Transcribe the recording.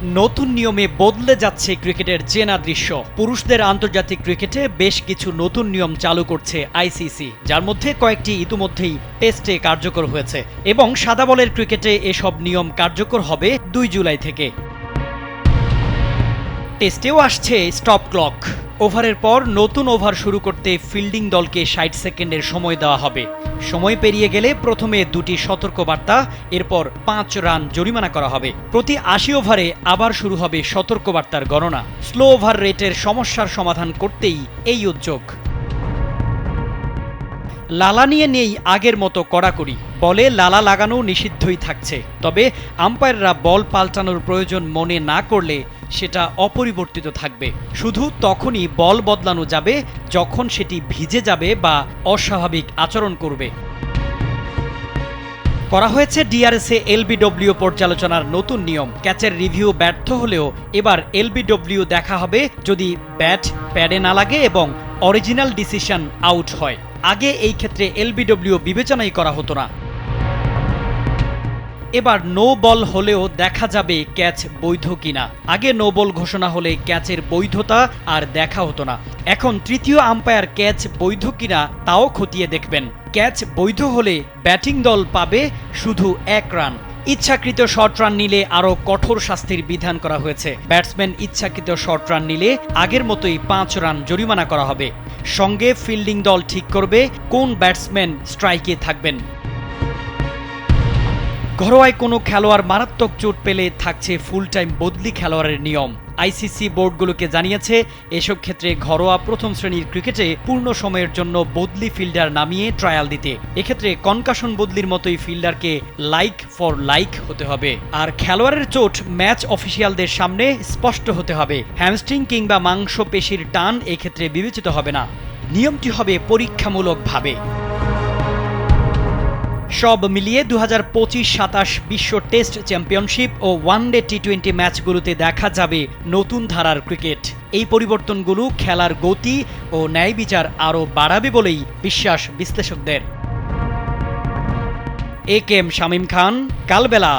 নতুন নিয়মে বদলে যাচ্ছে ক্রিকেটের চেনা দৃশ্য। পুরুষদের আন্তর্জাতিক ক্রিকেটে বেশ কিছু নতুন নিয়ম চালু করছে আইসিসি, যার মধ্যে কয়েকটি ইতিমধ্যেই টেস্টে কার্যকর হয়েছে এবং সাদা বলের ক্রিকেটে এসব নিয়ম কার্যকর হবে 2 জুলাই থেকে। টেস্টেও আসছে স্টপ ক্লক। ওভারের পর নতুন ওভার শুরু করতে ফিল্ডিং দলকে 60 সেকেন্ডের সময় দেওয়া হবে। সময় পেরিয়ে গেলে প্রথমে 2টি সতর্কবার্তা, এরপর 5 রান জরিমানা করা হবে। প্রতি 80 ওভারে আবার শুরু হবে সতর্কবার্তার গণনা। স্লো ওভার রেটের সমস্যার সমাধান করতেই এই উদ্যোগ। লালা নিয়ে নেই আগের মতো কড়াকড়ি। বলে লালা লাগানো নিষিদ্ধই থাকছে, তবে আম্পায়াররা বল পাল্টানোর প্রয়োজন মনে না করলে সেটা অপরিবর্তিত থাকবে। শুধু তখনই বল বদলানো যাবে যখন সেটি ভিজে যাবে বা অস্বাভাবিক আচরণ করবে। করা হয়েছে ডিআরএসে এলবিডব্লিউ পর্যালোচনার নতুন নিয়ম। ক্যাচের রিভিউ ব্যর্থ হলেও এবার এলবিডব্লিউ দেখা হবে যদি ব্যাট প্যাডে না লাগে এবং অরিজিনাল ডিসিশন আউট হয়। আগে এই ক্ষেত্রে এলবিডব্লিউ বিবেচনাই করা হতো না। এবার নো বল হলেও দেখা যাবে ক্যাচ বৈধ কিনা। আগে নো বল ঘোষণা হলে ক্যাচের বৈধতা আর দেখা হতো না। এখন তৃতীয় আম্পায়ার ক্যাচ বৈধ কিনা তাও খতিয়ে দেখবেন। ক্যাচ বৈধ হলে ব্যাটিং দল পাবে শুধু 1 রান। ইচ্ছাকৃত শর্ট রান নিলে আরও কঠোর শাস্তির বিধান করা হয়েছে। ব্যাটসম্যান ইচ্ছাকৃত শর্ট রান নিলে আগের মতোই 5 রান জরিমানা করা হবে। সঙ্গে ফিল্ডিং দল ঠিক করবে কোন ব্যাটসম্যান স্ট্রাইকে থাকবেন। ঘরোয়ায় কোনো খেলোয়াড় মারাত্মক চোট পেলে থাকছে ফুল টাইম বদলি খেলোয়াড়ের নিয়ম। আইসিসি বোর্ডগুলোকে জানিয়েছে এসব ক্ষেত্রে ঘরোয়া প্রথম শ্রেণীর ক্রিকেটে পূর্ণ সময়ের জন্য বদলি ফিল্ডার নামিয়ে ট্রায়াল দিতে। এক্ষেত্রে কনকাশন বদলির মতোই ফিল্ডারকে লাইক ফর লাইক হতে হবে। আর খেলোয়াড়ের চোট ম্যাচ অফিসিয়ালদের সামনে স্পষ্ট হতে হবে। হ্যামস্ট্রিং কিংবা মাংসপেশির টান এক্ষেত্রে বিবেচিত হবে না। নিয়মটি হবে পরীক্ষামূলকভাবে। সব মিলিয়ে 2025-27 বিশ্ব টেস্ট চ্যাম্পিয়নশিপ ও ওয়ানডে টি-20 ম্যাচগুলোতে দেখা যাবে নতুন ধারার ক্রিকেট। এই পরিবর্তনগুলো খেলার গতি ও ন্যায় বিচার আরও বাড়াবে বলেই বিশ্বাস বিশ্লেষকদের। এ কে এম শামীম খান, কালবেলা।